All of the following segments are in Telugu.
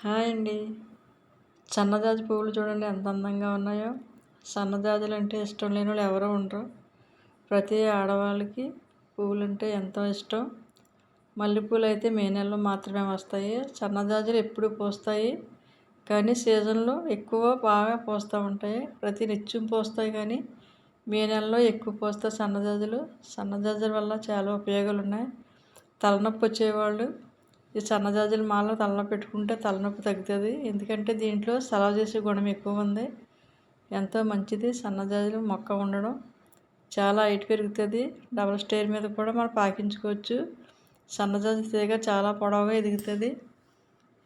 హాయ్ అండి. సన్నజాజి పువ్వులు చూడండి ఎంత అందంగా ఉన్నాయో. సన్నజాజులు అంటే ఇష్టం లేని వాళ్ళు ఎవరూ ఉండరు. ప్రతి ఆడవాళ్ళకి పువ్వులంటే ఎంతో ఇష్టం. మల్లెపూలు అయితే మే నెలలో మాత్రమే వస్తాయి. సన్నజాజులు ఎప్పుడు పూస్తాయి, కానీ సీజన్లో ఎక్కువ బాగా పూస్తూ ఉంటాయి. ప్రతి నిత్యం పూస్తాయి, కానీ మే నెలలో ఎక్కువ పూస్తాయి సన్నజాజులు. సన్నజాజుల వల్ల చాలా ఉపయోగాలు ఉన్నాయి. తలనొప్పి వచ్చేవాళ్ళు ఈ సన్నజాజుల మాల తలనొప్పి పెట్టుకుంటే తలనొప్పి తగ్గుతుంది. ఎందుకంటే దీంట్లో సలవ చేసే గుణం ఎక్కువ ఉంది. ఎంతో మంచిది సన్నజాజులు మొక్క ఉండడం. చాలా హైట్ పెరుగుతుంది. డబల్ స్టైర్ మీద కూడా మనం పాకించుకోవచ్చు. సన్నజాజి తీగ చాలా పొడవుగా ఎదుగుతుంది.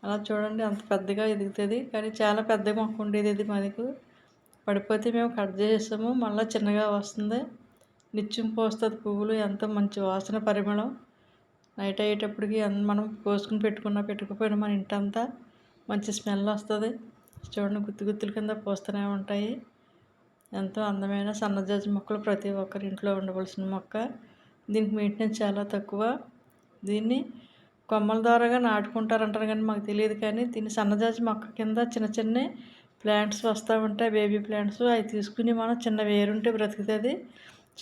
అలా చూడండి అంత పెద్దగా ఎదుగుతుంది. కానీ చాలా పెద్ద మొక్క ఉండేది ఇది మనకు. పడిపోతే మేము కట్ చేసాము, మళ్ళీ చిన్నగా వస్తుంది. నిత్యం పోస్తుంది పువ్వులు. ఎంతో మంచి వాసన, పరిమళం. నైట్ అయ్యేటప్పటికి మనం కోసుకుని పెట్టుకోకపోయినా మన ఇంటంతా మంచి స్మెల్ వస్తుంది. చూడండి గుత్తి గుత్తుల కింద పూస్తూనే ఉంటాయి. ఎంతో అందమైన సన్నజాజి మొక్కలు ప్రతి ఒక్కరి ఇంట్లో ఉండవలసిన మొక్క. దీనికి మెయింటెనెన్స్ చాలా తక్కువ. దీన్ని కొమ్మల ద్వారాగా నాటుకుంటారంటారు, కానీ మాకు తెలియదు. కానీ దీన్ని సన్నజాజి మొక్క కింద చిన్న చిన్న ప్లాంట్స్ వస్తూ ఉంటాయి, బేబీ ప్లాంట్స్. అవి తీసుకుని మనం చిన్న వేరుంటే బ్రతుకుతుంది.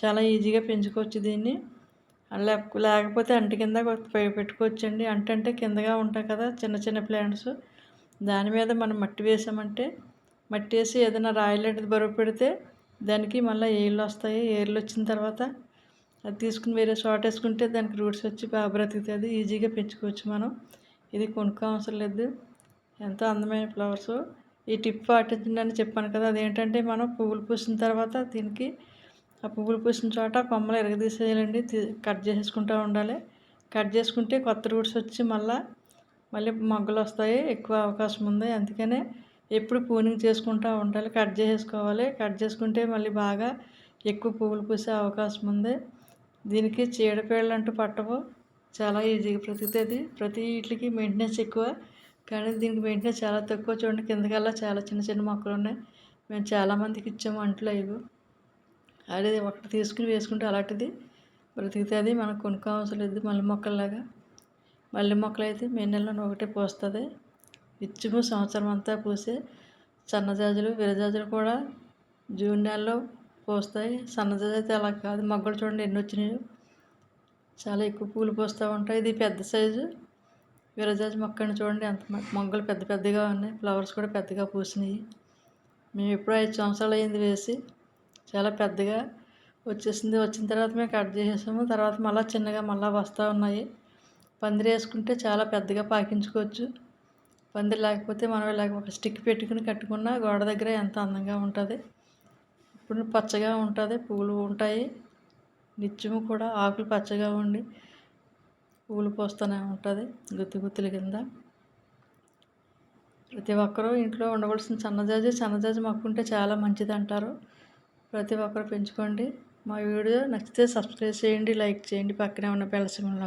చాలా ఈజీగా పెంచుకోవచ్చు దీన్ని. లేకపోతే అంటి కింద పెట్టుకోవచ్చండి. అంటే కిందగా ఉంటాయి కదా చిన్న చిన్న ప్లాంట్స్. దాని మీద మనం మట్టి వేసామంటే, మట్టి వేసి ఏదైనా రాయి లాంటిది బరువు పెడితే దానికి మళ్ళీ ఏర్లు వస్తాయి. ఏర్లు వచ్చిన తర్వాత అది తీసుకుని వేరే చోట వేసుకుంటే దానికి రూట్స్ వచ్చి బాగా బ్రతుకుతుంది. ఈజీగా పెంచుకోవచ్చు మనం. ఇది కొనుక్కో అవసరం లేదు. ఎంతో అందమైన ఫ్లవర్స్. ఈ టిప్ పాటించండి చెప్పాను కదా. అదేంటంటే మనం పువ్వులు పూసిన తర్వాత దీనికి ఆ పువ్వులు పూసిన చోట కొమ్మలు ఎరగదీసేయాలండి. కట్ చేసుకుంటూ ఉండాలి. కట్ చేసుకుంటే కొత్త రూట్స్ వచ్చి మళ్ళీ మొగ్గలు వస్తాయి. ఎక్కువ అవకాశం ఉంది. అందుకనే ఎప్పుడు ప్రూనింగ్ చేసుకుంటూ ఉండాలి. కట్ చేసుకోవాలి. కట్ చేసుకుంటే మళ్ళీ బాగా ఎక్కువ పువ్వులు పూసే అవకాశం ఉంది. దీనికి చీడపీడలు అంటూ పట్టవు. చాలా ఈజీగా బ్రతుకుతుంది. ప్రతి వీటికి మెయింటెనెన్స్ ఎక్కువ, కానీ దీనికి మెయింటెనెన్స్ చాలా తక్కువ. చూడండి కిందకల్లా చాలా చిన్న చిన్న మొక్కలు ఉన్నాయి. మేము చాలామందికి ఇచ్చాము అంట్లో. ఇవి అదే ఒకటి తీసుకుని వేసుకుంటే అలాంటిది బ్రతుకుతుంది. మనకు కొనుక్కోవసరం లేదు. మల్లె మొక్కల్లాగా. మల్లె మొక్కలు అయితే మే నెలలో ఒకటే పూస్తుంది. నిత్యము సంవత్సరం అంతా పూసే సన్నజాజులు, విరజాజులు కూడా జూన్ నెలలో పూస్తాయి. సన్నజాజి అయితే అలా కాదు. మొగ్గలు చూడండి ఎన్ని వచ్చినాయో. చాలా ఎక్కువ పూలు పూస్తూ ఉంటాయి. ఇది పెద్ద సైజు విరజాజి మొక్కని చూడండి ఎంత మొగ్గలు పెద్ద పెద్దగా ఉన్నాయి. ఫ్లవర్స్ కూడా పెద్దగా పూసినాయి. మేము ఎప్పుడో 5 సంవత్సరాలు అయింది వేసి. చాలా పెద్దగా వచ్చేసింది. వచ్చిన తర్వాత మేము కట్ చేసేసాము. తర్వాత మళ్ళీ చిన్నగా వస్తూ ఉన్నాయి. పందిరి వేసుకుంటే చాలా పెద్దగా పాకించుకోవచ్చు. పందిరి లేకపోతే మనం ఇలాగ ఒక స్టిక్ పెట్టుకుని కట్టుకున్న గోడ దగ్గర ఎంత అందంగా ఉంటుంది. ఇప్పుడు పచ్చగా ఉంటుంది, పువ్వులు ఉంటాయి. నిత్యము కూడా ఆకులు పచ్చగా ఉండి పువ్వులు పూస్తూనే ఉంటుంది గుత్తి గుత్తుల కింద. ప్రతి ఒక్కరూ ఇంట్లో ఉండవలసిన సన్నజాజి మొక్క ఉంటే చాలా మంచిది అంటారు. ప్రతి ఒక్కరు పెంచుకోండి. మా వీడియో నచ్చితే సబ్స్క్రైబ్ చేయండి, లైక్ చేయండి. పక్కనే ఉన్న బెల్ సింబల్